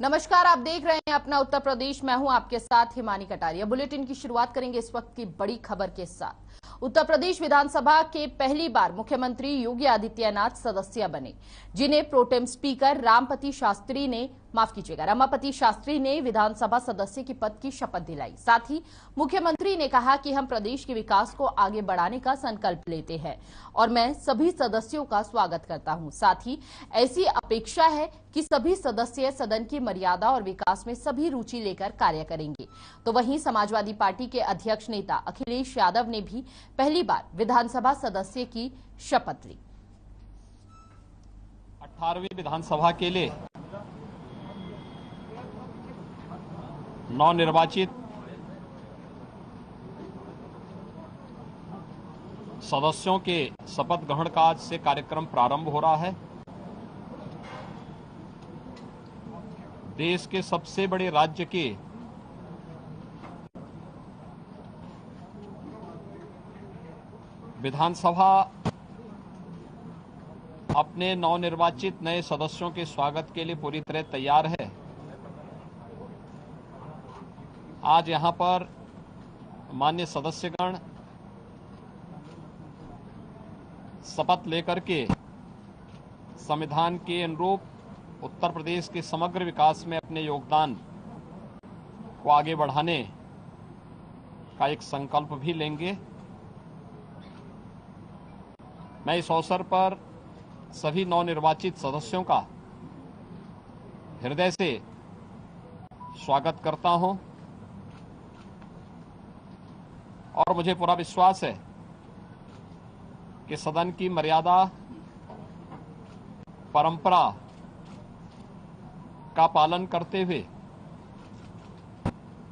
नमस्कार, आप देख रहे हैं अपना उत्तर प्रदेश। मैं हूं आपके साथ हिमानी कटारिया। बुलेटिन की शुरुआत करेंगे इस वक्त की बड़ी खबर के साथ। उत्तर प्रदेश विधानसभा के पहली बार मुख्यमंत्री योगी आदित्यनाथ सदस्य बने, जिन्हें प्रोटेम स्पीकर रमापति शास्त्री ने विधानसभा सदस्य के पद की शपथ दिलाई। साथ ही मुख्यमंत्री ने कहा कि हम प्रदेश के विकास को आगे बढ़ाने का संकल्प लेते हैं और मैं सभी सदस्यों का स्वागत करता हूं। साथ ही ऐसी अपेक्षा है कि सभी सदस्य सदन की मर्यादा और विकास में सभी रुचि लेकर कार्य करेंगे। तो वहीं समाजवादी पार्टी के अध्यक्ष नेता अखिलेश यादव ने भी पहली बार विधानसभा सदस्य की शपथ ली। 18वीं विधानसभा के लिए नवनिर्वाचित सदस्यों के शपथ ग्रहण का आज से कार्यक्रम प्रारंभ हो रहा है। देश के सबसे बड़े राज्य के विधानसभा अपने नवनिर्वाचित नए सदस्यों के स्वागत के लिए पूरी तरह तैयार है। आज यहां पर माननीय सदस्यगण शपथ लेकर के संविधान के अनुरूप उत्तर प्रदेश के समग्र विकास में अपने योगदान को आगे बढ़ाने का एक संकल्प भी लेंगे। मैं इस अवसर पर सभी नवनिर्वाचित सदस्यों का हृदय से स्वागत करता हूं और मुझे पूरा विश्वास है कि सदन की मर्यादा, परंपरा का पालन करते हुए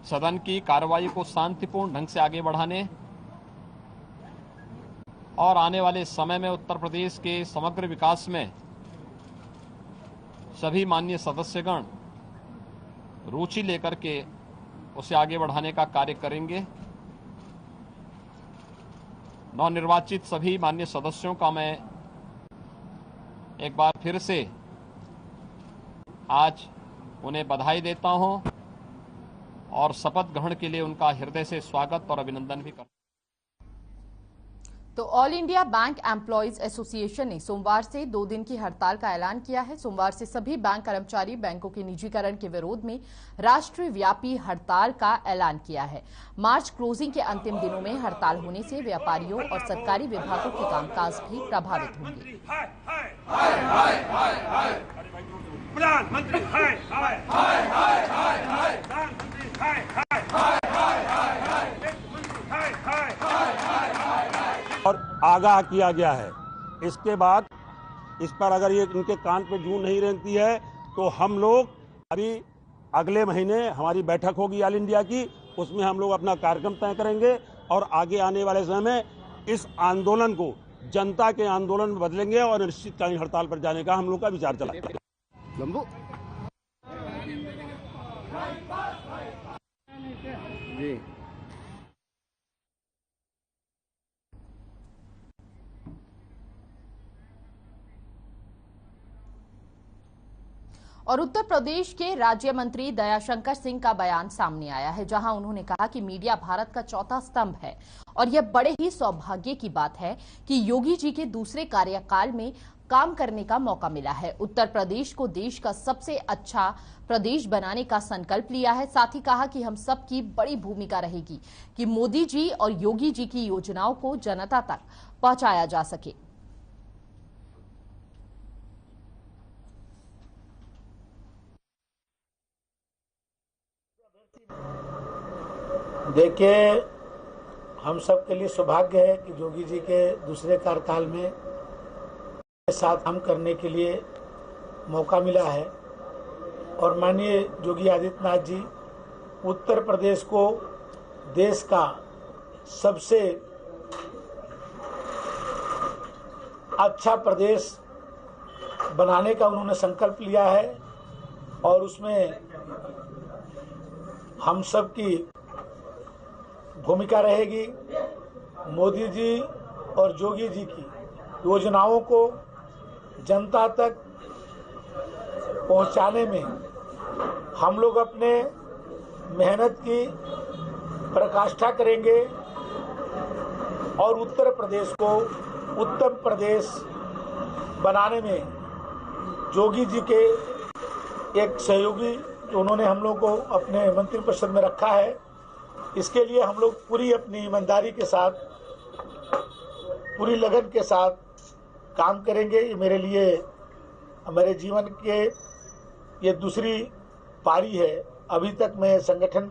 सदन की कार्रवाई को शांतिपूर्ण ढंग से आगे बढ़ाने और आने वाले समय में उत्तर प्रदेश के समग्र विकास में सभी माननीय सदस्यगण रुचि लेकर के उसे आगे बढ़ाने का कार्य करेंगे। नवनिर्वाचित सभी माननीय सदस्यों का मैं एक बार फिर से आज उन्हें बधाई देता हूं और शपथ ग्रहण के लिए उनका हृदय से स्वागत और अभिनंदन भी करता हूं। तो all India bank employees association ने सोमवार से 2 दिन की हड़ताल का ऐलान किया है। सोमवार से सभी बैंक कर्मचारी बैंकों के निजीकरण के विरोध में राष्ट्रव्यापी हड़ताल का ऐलान किया है। मार्च क्लोजिंग के अंतिम दिनों में हड़ताल होने से व्यापारियों और सरकारी विभागों के कामकाज भी प्रभावित होंगे। और आगाह किया गया है। इसके बाद इस पर अगर ये इनके कान पे जूं नहीं रेंगती है तो हम लोग अभी अगले महीने हमारी बैठक होगी ऑल इंडिया की, उसमें हम लोग अपना कार्यक्रम तय करेंगे और आगे आने वाले समय में इस आंदोलन को जनता के आंदोलन में बदलेंगे और अनिश्चितकालीन हड़ताल पर जाने का हम लोग का विचार चला। जी और उत्तर प्रदेश के राज्य मंत्री दयाशंकर सिंह का बयान सामने आया है, जहां उन्होंने कहा कि मीडिया भारत का चौथा स्तंभ है और यह बड़े ही सौभाग्य की बात है कि योगी जी के दूसरे कार्यकाल में काम करने का मौका मिला है। उत्तर प्रदेश को देश का सबसे अच्छा प्रदेश बनाने का संकल्प लिया है। साथ ही कहा कि हम सबकी बड़ी भूमिका रहेगी कि मोदी जी और योगी जी की योजनाओं को जनता तक पहुंचाया जा सके। देखिए, हम सब के लिए सौभाग्य है कि योगी जी के दूसरे कार्यकाल में साथ काम करने के लिए मौका मिला है और माननीय योगी आदित्यनाथ जी उत्तर प्रदेश को देश का सबसे अच्छा प्रदेश बनाने का उन्होंने संकल्प लिया है और उसमें हम सब की भूमिका रहेगी। मोदी जी और योगी जी की योजनाओं को जनता तक पहुंचाने में हम लोग अपने मेहनत की पराकाष्ठा करेंगे और उत्तर प्रदेश को उत्तम प्रदेश बनाने में योगी जी के एक सहयोगी जो उन्होंने हम लोग को अपने मंत्रिपरिषद में रखा है, इसके लिए हम लोग पूरी अपनी ईमानदारी के साथ, पूरी लगन के साथ काम करेंगे। ये मेरे लिए, मेरे जीवन के ये दूसरी पारी है। अभी तक मैं संगठन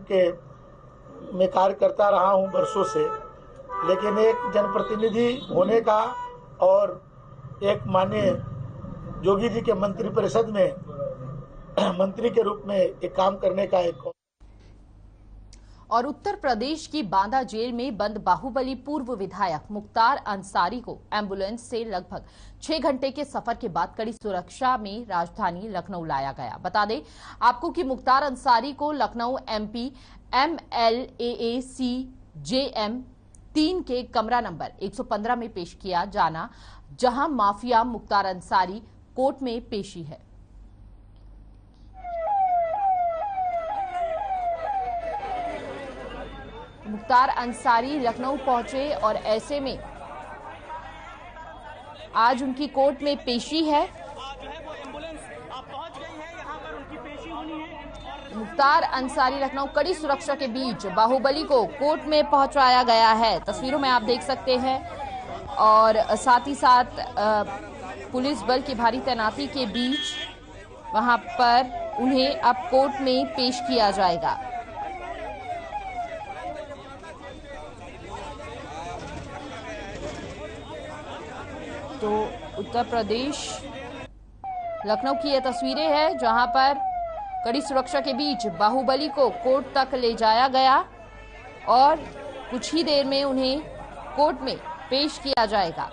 में कार्य करता रहा हूं वर्षों से, लेकिन एक जनप्रतिनिधि होने का और एक माननीय योगी जी के मंत्रिपरिषद में मंत्री के रूप में एक काम करने का एक। और उत्तर प्रदेश की बांदा जेल में बंद बाहुबली पूर्व विधायक मुख्तार अंसारी को एम्बुलेंस से लगभग 6 घंटे के सफर के बाद कड़ी सुरक्षा में राजधानी लखनऊ लाया गया। बता दें आपको कि मुख्तार अंसारी को लखनऊ MP MLAAC JM 3 के कमरा नंबर 115 में पेश किया जाना, जहां माफिया मुख्तार अंसारी कोर्ट में पेशी है। मुख्तार अंसारी लखनऊ पहुंचे और ऐसे में आज उनकी कोर्ट में पेशी है। मुख्तार अंसारी लखनऊ कड़ी सुरक्षा के बीच बाहुबली को कोर्ट में पहुंचाया गया है। तस्वीरों में आप देख सकते हैं और साथ ही साथ पुलिस बल की भारी तैनाती के बीच वहां पर उन्हें अब कोर्ट में पेश किया जाएगा। तो उत्तर प्रदेश लखनऊ की ये तस्वीरें हैं जहां पर कड़ी सुरक्षा के बीच बाहुबली को कोर्ट तक ले जाया गया और कुछ ही देर में उन्हें कोर्ट में पेश किया जाएगा।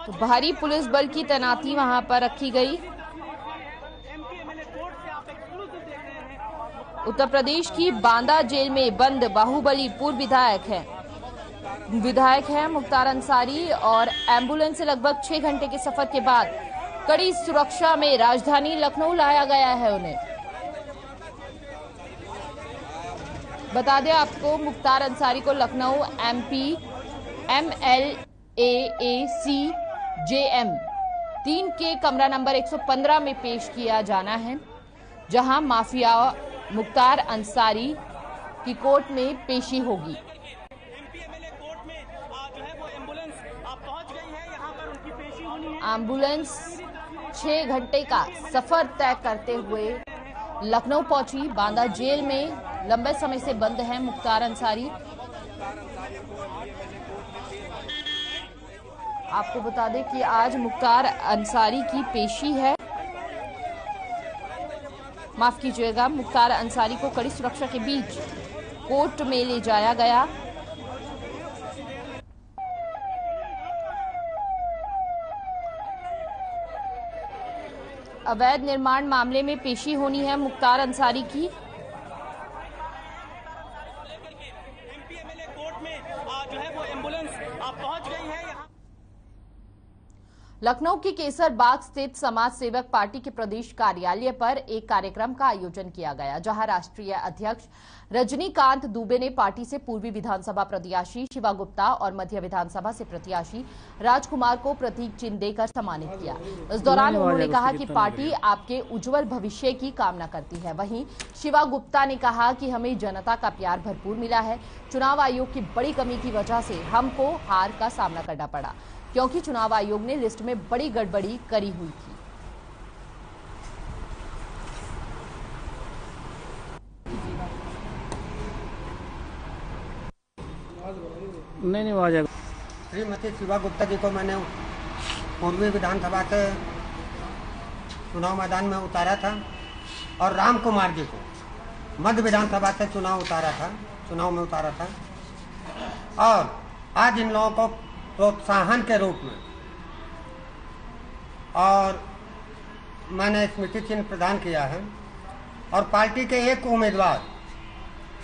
तो भारी पुलिस बल की तैनाती वहां पर रखी गई। उत्तर प्रदेश की बांदा जेल में बंद बाहुबली पूर्व विधायक है मुख्तार अंसारी और एम्बुलेंस से लगभग 6 घंटे के सफर के बाद कड़ी सुरक्षा में राजधानी लखनऊ लाया गया है उन्हें। बता दें आपको मुख्तार अंसारी को लखनऊ MP MLAAC JM 3 के कमरा नंबर 115 में पेश किया जाना है, जहां माफिया मुख्तार अंसारी की कोर्ट में पेशी होगी। एम्बुलेंस 6 घंटे का सफर तय करते हुए लखनऊ पहुंची। बांदा जेल में लंबे समय से बंद है मुख्तार अंसारी। आपको बता दें कि आज मुख्तार अंसारी की पेशी है। माफ कीजिएगा, मुख्तार अंसारी को कड़ी सुरक्षा के बीच कोर्ट में ले जाया गया। अवैध निर्माण मामले में पेशी होनी है मुख्तार अंसारी की। लखनऊ के केसर बाग स्थित समाज सेवक पार्टी के प्रदेश कार्यालय पर एक कार्यक्रम का आयोजन किया गया, जहां राष्ट्रीय अध्यक्ष रजनीकांत दुबे ने पार्टी से पूर्वी विधानसभा प्रत्याशी शिवा गुप्ता और मध्य विधानसभा से प्रत्याशी राजकुमार को प्रतीक चिन्ह देकर सम्मानित किया। इस दौरान उन्होंने कहा कि पार्टी आपके उज्जवल भविष्य की कामना करती है। वहीं शिवा गुप्ता ने कहा कि हमें जनता का प्यार भरपूर मिला है। चुनाव आयोग की बड़ी कमी की वजह से हमको हार का सामना करना पड़ा, क्योंकि चुनाव आयोग ने लिस्ट में बड़ी गड़बड़ी करी हुई थी। नहीं आ जाएगा। श्रीमती शिवा गुप्ता जी को मैंने पूर्वी विधानसभा से चुनाव मैदान में उतारा था और राम कुमार जी को मध्य विधानसभा से चुनाव में उतारा था और आज इन लोगों को प्रोत्साहन के रूप में और मैंने स्मृति चिन्ह प्रदान किया है। और पार्टी के एक उम्मीदवार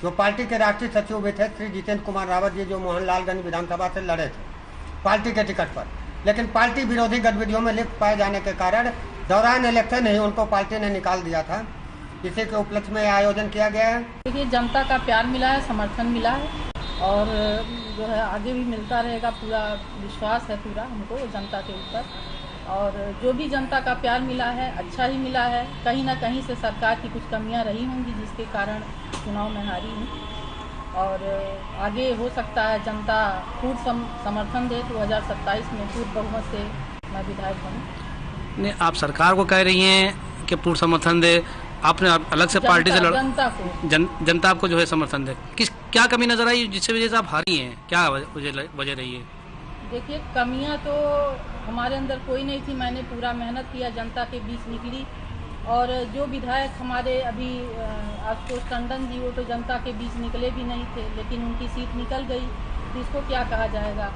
जो पार्टी के राष्ट्रीय सचिव भी थे, श्री जितेंद्र कुमार रावत जी, जो मोहनलालगंज विधानसभा से लड़े थे पार्टी के टिकट पर, लेकिन पार्टी विरोधी गतिविधियों में लिप्त पाए जाने के कारण दौरान इलेक्शन ही उनको पार्टी ने निकाल दिया था। इसी के उपलक्ष्य में आयोजन किया गया है। देखिए, जनता का प्यार मिला है, समर्थन मिला है और जो है आगे भी मिलता रहेगा। पूरा विश्वास है पूरा हमको जनता के ऊपर, और जो भी जनता का प्यार मिला है अच्छा ही मिला है। कहीं ना कहीं से सरकार की कुछ कमियां रही होंगी जिसके कारण चुनाव में हारी हूँ, और आगे हो सकता है जनता पूर्ण समर्थन दे 2027 में पूर्ण बहुमत से मैं विधायक बनूँ। नहीं, आप सरकार को कह रही हैं कि पूर्ण समर्थन दे, आपने अलग से पार्टी से जनता को जनता आपको जो है समर्थन दे। क्या कमी नजर आई जिसकी वजह से आप हारी हैं? क्या वजह रही है? देखिए, कमियां तो हमारे अंदर कोई नहीं थी। मैंने पूरा मेहनत किया, जनता के बीच निकली, और जो विधायक हमारे अभी आशुतोष टंडन जी, वो तो जनता के बीच निकले भी नहीं थे, लेकिन उनकी सीट निकल गई। तो इसको क्या कहा जाएगा?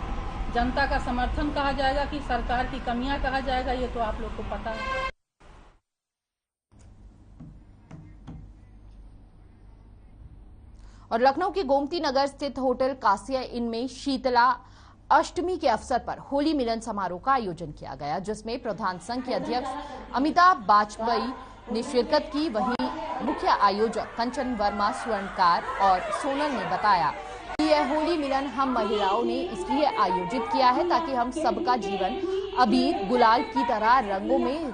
जनता का समर्थन कहा जाएगा कि सरकार की कमियां कहा जाएगा? ये तो आप लोग को पता है। और लखनऊ के गोमती नगर स्थित होटल कासिया इन में शीतला अष्टमी के अवसर पर होली मिलन समारोह का आयोजन किया गया, जिसमें प्रधान संघ के अध्यक्ष अमिताभ वाजपेयी ने शिरकत की। वहीं मुख्य आयोजक कंचन वर्मा, स्वर्णकार और सोनल ने बताया कि यह होली मिलन हम महिलाओं ने इसलिए आयोजित किया है ताकि हम सबका जीवन अबीर गुलाल की तरह रंगों में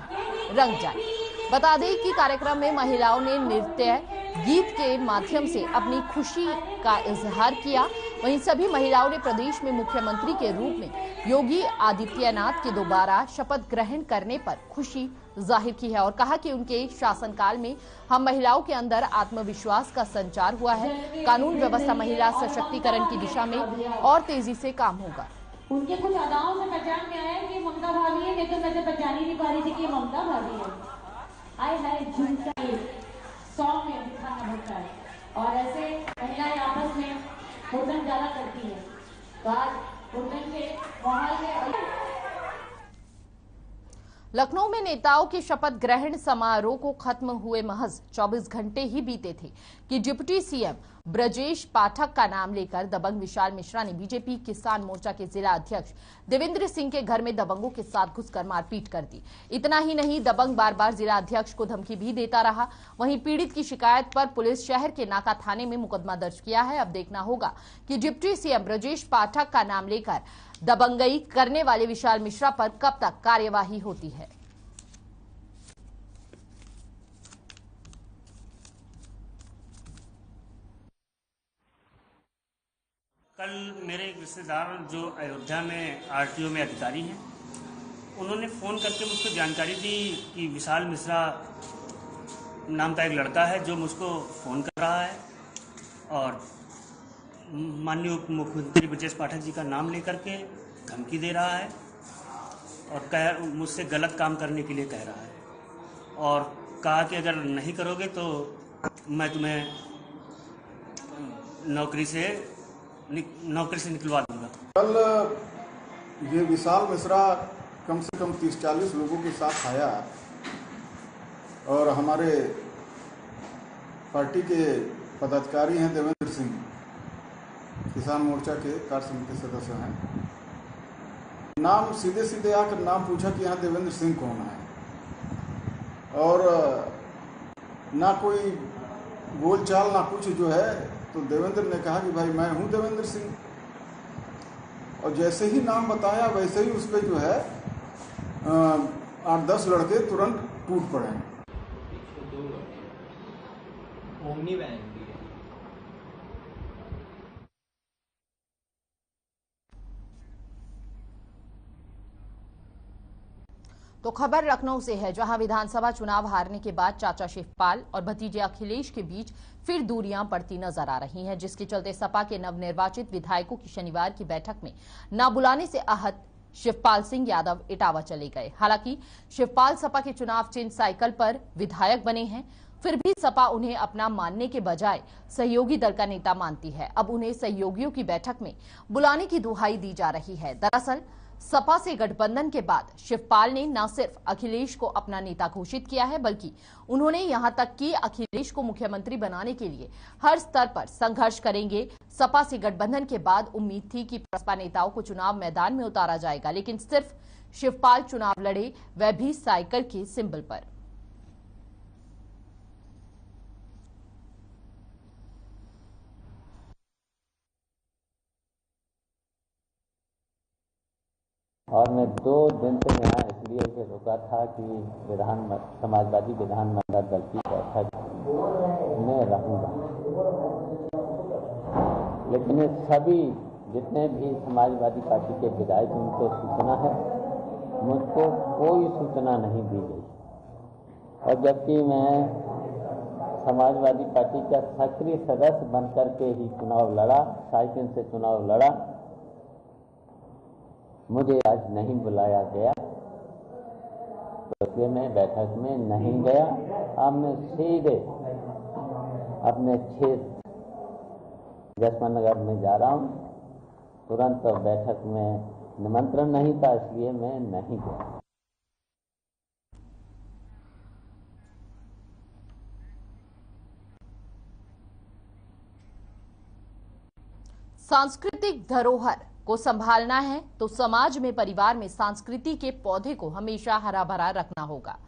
रंग जाए। बता दें कि कार्यक्रम में महिलाओं ने नृत्य गीत के माध्यम से अपनी खुशी का इजहार किया। वहीं सभी महिलाओं ने प्रदेश में मुख्यमंत्री के रूप में योगी आदित्यनाथ के दोबारा शपथ ग्रहण करने पर खुशी जाहिर की है और कहा कि उनके शासनकाल में हम महिलाओं के अंदर आत्मविश्वास का संचार हुआ है। कानून व्यवस्था महिला सशक्तिकरण की दिशा में और तेजी से काम होगा। उनके कुछ अदाओं से पहचान में आया कि ममता भाभी है, नहीं तो मैं तो पहचान ही नहीं पा रही थी कि ममता भाभी है। आए है झुमका सॉन्ग में दिखाना होता है, और ऐसे महिलाएं आपस में होटल ज्यादा करती है। तो आज होटल के माहौल में लखनऊ में नेताओं के शपथ ग्रहण समारोह को खत्म हुए महज 24 घंटे ही बीते थे कि डिप्टी सीएम ब्रजेश पाठक का नाम लेकर दबंग विशाल मिश्रा ने बीजेपी किसान मोर्चा के जिला अध्यक्ष देवेंद्र सिंह के घर में दबंगों के साथ घुसकर मारपीट कर दी। इतना ही नहीं, दबंग बार बार जिला अध्यक्ष को धमकी भी देता रहा। वहीं पीड़ित की शिकायत पर पुलिस शहर के नाका थाने में मुकदमा दर्ज किया है। अब देखना होगा कि डिप्टी सीएम ब्रजेश पाठक का नाम लेकर दबंगई करने वाले विशाल मिश्रा पर कब तक कार्यवाही होती है। कल मेरे एक रिश्तेदार जो अयोध्या में आरटीओ में अधिकारी हैं, उन्होंने फ़ोन करके मुझको जानकारी दी कि विशाल मिश्रा नाम का एक लड़का है जो मुझको फ़ोन कर रहा है और माननीय उप मुख्यमंत्री ब्रजेश पाठक जी का नाम लेकर के धमकी दे रहा है और मुझसे गलत काम करने के लिए कह रहा है, और कहा कि अगर नहीं करोगे तो मैं तुम्हें नौकरी से निकलवा दूंगा। कल ये विशाल मिश्रा कम से कम 30-40 लोगों के साथ आया और हमारे पार्टी के पदाधिकारी हैं देवेंद्र सिंह, किसान मोर्चा के कार्य समिति सदस्य हैं। नाम सीधे सीधे आकर नाम पूछा कि यहाँ देवेंद्र सिंह कौन है, और ना कोई बोलचाल ना कुछ जो है। तो देवेंद्र ने कहा कि भाई मैं हूँ देवेंद्र सिंह, और जैसे ही नाम बताया वैसे ही उस पर जो है 8-10 लड़के तुरंत टूट पड़े। तो खबर लखनऊ से है, जहां विधानसभा चुनाव हारने के बाद चाचा शिवपाल और भतीजे अखिलेश के बीच फिर दूरियां बढ़ती नजर आ रही हैं, जिसके चलते सपा के नवनिर्वाचित विधायकों की शनिवार की बैठक में न बुलाने से आहत शिवपाल सिंह यादव इटावा चले गए। हालांकि शिवपाल सपा के चुनाव चिन्ह साइकिल पर विधायक बने हैं, फिर भी सपा उन्हें अपना मानने के बजाय सहयोगी दल का नेता मानती है। अब उन्हें सहयोगियों की बैठक में बुलाने की दुहाई दी जा रही है। दरअसल सपा से गठबंधन के बाद शिवपाल ने न सिर्फ अखिलेश को अपना नेता घोषित किया है, बल्कि उन्होंने यहां तक कि अखिलेश को मुख्यमंत्री बनाने के लिए हर स्तर पर संघर्ष करेंगे। सपा से गठबंधन के बाद उम्मीद थी कि बसपा नेताओं को चुनाव मैदान में उतारा जाएगा, लेकिन सिर्फ शिवपाल चुनाव लड़े, वह भी साइकिल के सिंबल पर। और मैं 2 दिन से यहाँ इसलिए से रुका था कि समाजवादी विधानमंडल दल की बैठक में रहूंगा, लेकिन सभी जितने भी समाजवादी पार्टी के विधायक उनको सूचना है, मुझको कोई सूचना नहीं दी गई। और जबकि मैं समाजवादी पार्टी का सक्रिय सदस्य बनकर के ही चुनाव लड़ा, साइकिल से चुनाव लड़ा, मुझे आज नहीं बुलाया गया, तो इसलिए मैं बैठक में नहीं गया। अब मैं सीधे अपने क्षेत्र जसवंत नगर में जा रहा हूं। तुरंत बैठक में निमंत्रण नहीं था, इसलिए मैं नहीं गया। सांस्कृतिक धरोहर को संभालना है तो समाज में, परिवार में संस्कृति के पौधे को हमेशा हरा भरा रखना होगा।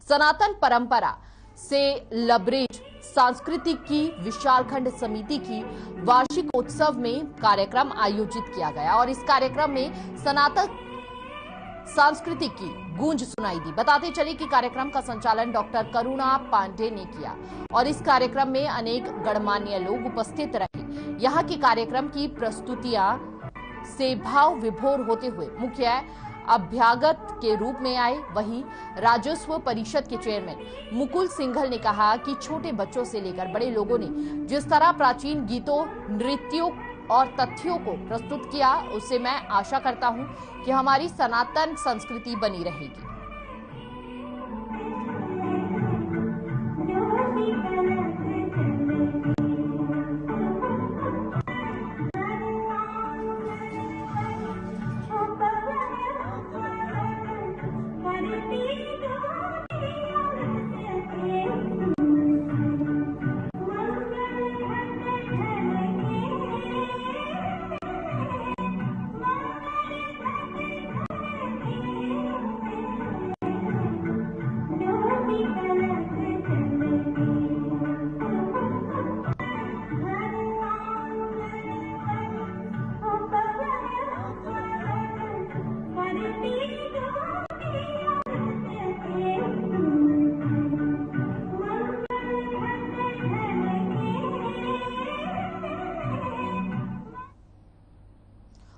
सनातन परंपरा से लबरेज सांस्कृतिक की विशालखंड समिति की वार्षिक उत्सव में कार्यक्रम आयोजित किया गया और इस कार्यक्रम में सनातन सांस्कृतिक की गूंज सुनाई दी। बताते चले कि कार्यक्रम का संचालन डॉक्टर करुणा पांडे ने किया और इस कार्यक्रम में अनेक गणमान्य लोग उपस्थित रहे। यहाँ के कार्यक्रम की प्रस्तुतियां से भाव विभोर होते हुए मुख्य अभ्यागत के रूप में आए। वहीं राजस्व परिषद के चेयरमैन मुकुल सिंघल ने कहा कि छोटे बच्चों से लेकर बड़े लोगों ने जिस तरह प्राचीन गीतों, नृत्यों और तथ्यों को प्रस्तुत किया, उससे मैं आशा करता हूं कि हमारी सनातन संस्कृति बनी रहेगी।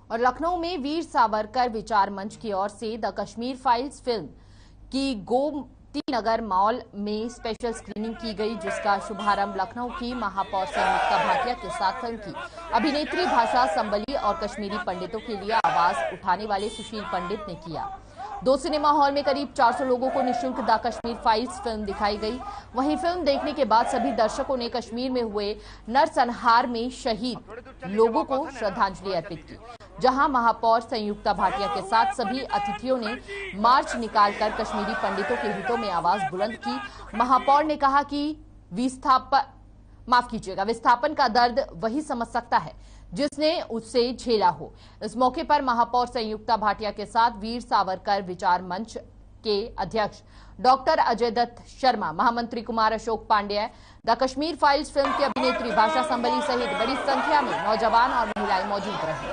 और लखनऊ में वीर सावरकर विचार मंच की ओर से द कश्मीर फाइल्स फिल्म की गोमती नगर मॉल में स्पेशल स्क्रीनिंग की गई, जिसका शुभारंभ लखनऊ की महापौर संयुक्ता भाटिया के साथ फिल्म की अभिनेत्री भाषा संबली और कश्मीरी पंडितों के लिए आवाज उठाने वाले सुशील पंडित ने किया। 2 सिनेमा हॉल में करीब 400 लोगों को निःशुल्क द कश्मीर फाइल्स फिल्म दिखाई गई। वहीं फिल्म देखने के बाद सभी दर्शकों ने कश्मीर में हुए नरसंहार में शहीद लोगों को श्रद्धांजलि अर्पित की। जहां महापौर संयुक्ता भाटिया के साथ सभी अतिथियों ने मार्च निकालकर कश्मीरी पंडितों के हितों में आवाज बुलंद की। महापौर ने कहा कि विस्थापन का दर्द वही समझ सकता है जिसने उससे झेला हो। इस मौके पर महापौर संयुक्ता भाटिया के साथ वीर सावरकर विचार मंच के अध्यक्ष डॉक्टर अजय दत्त शर्मा, महामंत्री Kumar Ashok Pandey, the Kashmir files film की अभिनेत्री भाषा संबली सहित बड़ी संख्या में नौजवान और महिलाएं मौजूद रही।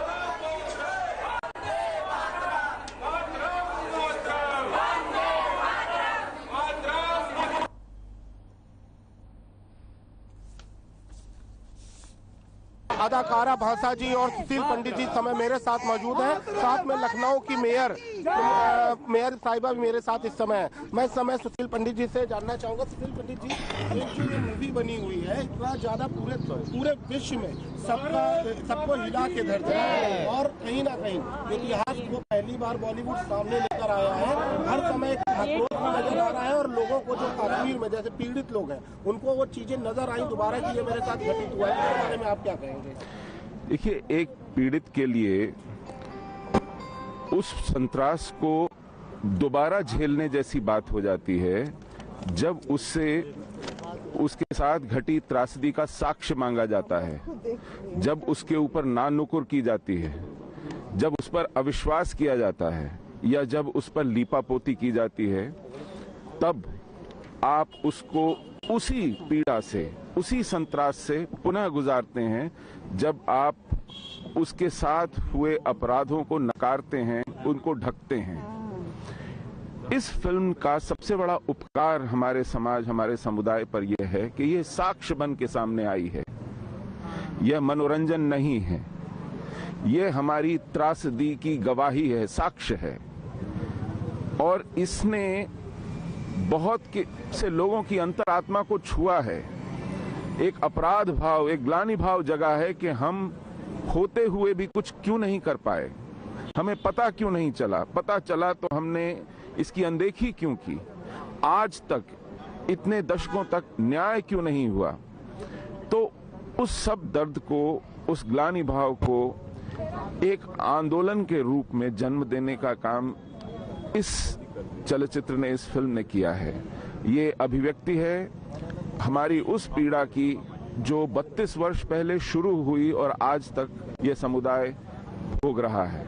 अदाकारा भाषा जी और सुशील पंडित जी समय मेरे साथ मौजूद हैं। साथ में लखनऊ की मेयर साहिबा भी मेरे साथ इस समय है। मैं इस समय सुशील पंडित जी से जानना चाहूंगा। सुशील पंडित जी, एक जो ये मूवी बनी हुई है इतना ज्यादा पूरे विश्व में सबको हिला के धर दिया है और कहीं ना कहीं इतिहास को पहली बार बॉलीवुड सामने लेकर आया है। हर समय आक्रोश भी नजर आ रहा है और लोगों को जो कश्मीर में जैसे पीड़ित लोग हैं उनको वो चीजें नजर आई दोबारा कि ये मेरे साथ घटित हुआ है। इसके बारे में आप क्या कहेंगे? देखिए, एक पीड़ित के लिए उस संत्रास को दोबारा झेलने जैसी बात हो जाती है जब उसके साथ घटी त्रासदी का साक्ष्य मांगा जाता है, जब उसके ऊपर नानुकुर की जाती है, जब उस पर अविश्वास किया जाता है, या जब उस पर लीपापोती की जाती है, तब आप उसको उसी पीड़ा से, उसी संत्रास से पुनः गुजारते हैं जब आप उसके साथ हुए अपराधों को नकारते हैं, उनको ढकते हैं। इस फिल्म का सबसे बड़ा उपकार हमारे समाज, हमारे समुदाय पर यह है कि यह साक्ष्य बन के सामने आई है। यह मनोरंजन नहीं है, यह हमारी त्रासदी की गवाही है, साक्ष्य है। और इसने बहुत से लोगों की अंतरात्मा को छुआ है। एक अपराध भाव, एक ग्लानि भाव जगा है कि हम होते हुए भी कुछ क्यों नहीं कर पाए, हमें पता क्यों नहीं चला, पता चला तो हमने इसकी अनदेखी क्यों की, आज तक इतने दशकों तक न्याय क्यों नहीं हुआ। तो उस सब दर्द को, उस ग्लानि भाव को एक आंदोलन के रूप में जन्म देने का काम इस चलचित्र ने, इस फिल्म ने किया है। ये अभिव्यक्ति है हमारी उस पीड़ा की जो 32 वर्ष पहले शुरू हुई और आज तक ये समुदाय भोग रहा है।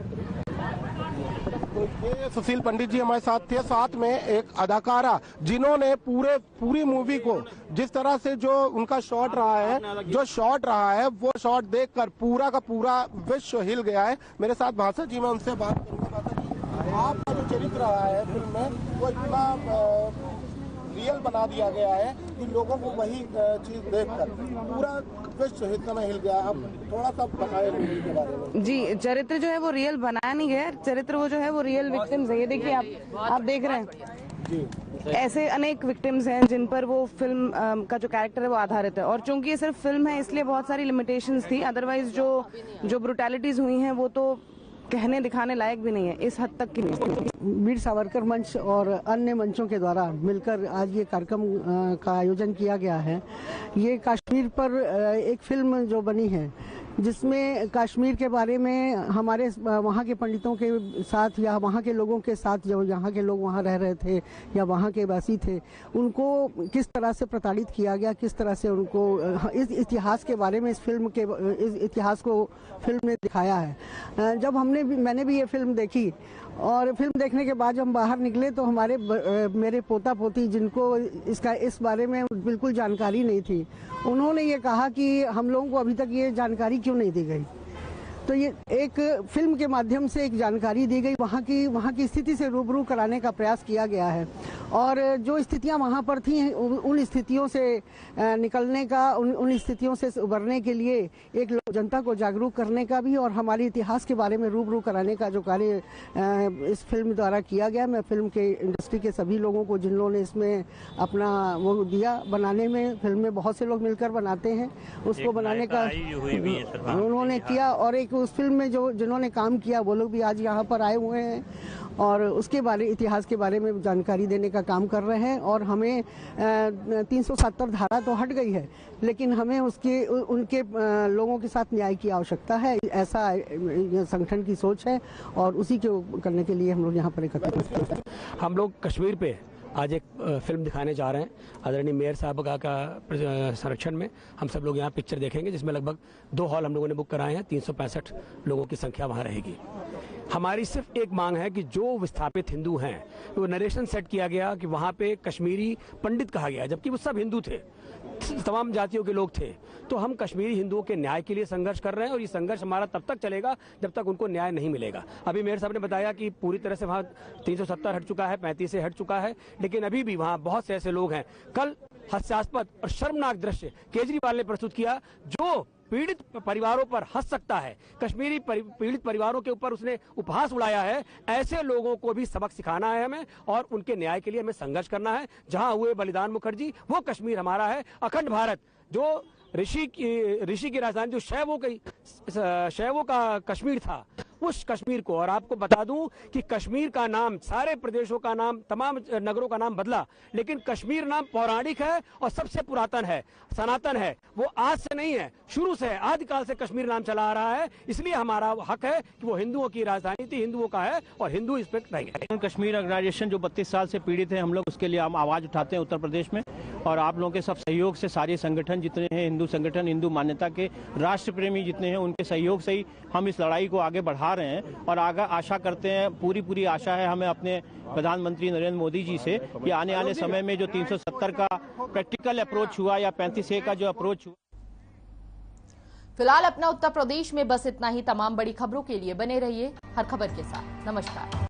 ये सुशील पंडित जी हमारे साथ थे, साथ में एक अदाकारा जिन्होंने पूरी मूवी को जिस तरह से जो उनका शॉट रहा है, वो शॉट देखकर पूरा का पूरा विश्व हिल गया है। मेरे साथ भाषा जी, मैं उनसे बात करूंगा। आपका जो चरित्र रहा है फिल्म में, वो इतना रियल बना दिया गया है कि लोगों को वही चीज देखकर पूरा विश्व हिल गया। अब थोड़ा सा बताएं मूवी के बारे में। जी, चरित्र जो है वो रियल बनाया नहीं गया, चरित्र वो जो है वो रियल विक्टिम्स है। ये देखिए, आप देख रहे हैं जी, ऐसे अनेक विक्टिम्स हैं जिन पर वो फिल्म का जो कैरेक्टर है वो आधारित है। और चूंकि ये सिर्फ फिल्म है इसलिए बहुत सारी लिमिटेशंस थी, अदरवाइज जो ब्रुटैलिटीज हुई हैं वो तो कहने दिखाने लायक भी नहीं है, इस हद तक की नहीं। वीर सावरकर मंच और अन्य मंचों के द्वारा मिलकर आज ये कार्यक्रम का आयोजन किया गया है। ये कश्मीर पर एक फिल्म जो बनी है, जिसमें कश्मीर के बारे में हमारे वहाँ के पंडितों के साथ या वहाँ के लोगों के साथ, जो यहाँ के लोग वहाँ रह रहे थे या वहाँ के वासी थे, उनको किस तरह से प्रताड़ित किया गया, किस तरह से उनको इस इतिहास के बारे में इस इतिहास को फिल्म ने दिखाया है। जब मैंने भी ये फिल्म देखी और फिल्म देखने के बाद जब हम बाहर निकले तो मेरे पोता पोती जिनको इस बारे में बिल्कुल जानकारी नहीं थी, उन्होंने ये कहा कि हम लोगों को अभी तक ये जानकारी क्यों नहीं दी गई। तो ये एक फिल्म के माध्यम से एक जानकारी दी गई, वहाँ की स्थिति से रूबरू कराने का प्रयास किया गया है। और जो स्थितियाँ वहाँ पर थी, उन स्थितियों से निकलने का, उन स्थितियों से उबरने के लिए एक जनता को जागरूक करने का भी और हमारे इतिहास के बारे में रूबरू कराने का जो कार्य इस फिल्म द्वारा किया गया। मैं फिल्म के इंडस्ट्री के सभी लोगों को, जिन लोगों ने इसमें अपना वो दिया बनाने में, फिल्म में बहुत से लोग मिलकर बनाते हैं, उसको बनाने का उन्होंने किया। और एक उस फिल्म में जिन्होंने काम किया वो लोग भी आज यहाँ पर आए हुए हैं और उसके इतिहास के बारे में जानकारी देने का काम कर रहे हैं। और हमें 370 धारा तो हट गई है, लेकिन हमें उनके लोगों के साथ न्याय की आवश्यकता है, ऐसा संगठन की सोच है और उसी को करने के लिए हम लोग यहाँ पर एकत्रित हैं। हम लोग कश्मीर पे आज एक फिल्म दिखाने जा रहे हैं आदरणीय मेयर साहब का संरक्षण में। हम सब लोग यहाँ पिक्चर देखेंगे, जिसमें लगभग 2 हॉल हम लोगों ने बुक कराए हैं। 365 लोगों की संख्या वहाँ रहेगी। हमारी सिर्फ एक मांग है कि जो विस्थापित हिंदू हैं, वो नरेशन सेट किया गया कि वहाँ पे कश्मीरी पंडित कहा गया, जबकि वो सब हिंदू थे, तमाम जातियों के लोग थे। तो हम कश्मीरी हिंदुओं के न्याय के लिए संघर्ष कर रहे हैं और ये संघर्ष हमारा तब तक चलेगा जब तक उनको न्याय नहीं मिलेगा। अभी मेयर साहब ने बताया कि पूरी तरह से वहाँ 370 हट चुका है, 35 से हट चुका है, लेकिन अभी भी वहाँ बहुत से ऐसे लोग हैं। कल हास्यास्पद और शर्मनाक दृश्य केजरीवाल ने प्रस्तुत किया जो पीड़ित परिवारों पर हंस सकता है। कश्मीरी पीड़ित परिवारों के ऊपर उसने उपहास उड़ाया है। ऐसे लोगों को भी सबक सिखाना है हमें और उनके न्याय के लिए हमें संघर्ष करना है। जहां हुए बलिदान मुखर्जी, वो कश्मीर हमारा है। अखंड भारत, जो ऋषि की राजधानी जो शैवों का कश्मीर था, उस कश्मीर को, और आपको बता दूं कि कश्मीर का नाम, सारे प्रदेशों का नाम, तमाम नगरों का नाम बदला, लेकिन कश्मीर नाम पौराणिक है और सबसे पुरातन है, सनातन है। वो आज से नहीं है, शुरू से, आदिकाल से कश्मीर नाम चला आ रहा है। इसलिए हमारा हक है कि वो हिंदुओं की राजधानी थी, हिंदुओं का है और हिंदू इस पर रहेंगे। कश्मीर ऑर्गेनाइजेशन जो 32 साल से पीड़ित है, हम लोग उसके लिए हम आवाज उठाते हैं उत्तर प्रदेश में। और आप लोगों के सब सहयोग से सारे संगठन जितने हैं, हिंदू संगठन, हिंदू मान्यता के राष्ट्र प्रेमी जितने हैं, उनके सहयोग से ही हम इस लड़ाई को आगे बढ़ा रहे हैं। और आगे आशा करते हैं, पूरी आशा है हमें अपने प्रधानमंत्री नरेंद्र मोदी जी से कि आने वाले समय में जो 370 का प्रैक्टिकल अप्रोच हुआ या 35A का जो अप्रोच हुआ। फिलहाल अपना उत्तर प्रदेश में बस इतना ही। तमाम बड़ी खबरों के लिए बने रहिए हर खबर के साथ। नमस्कार।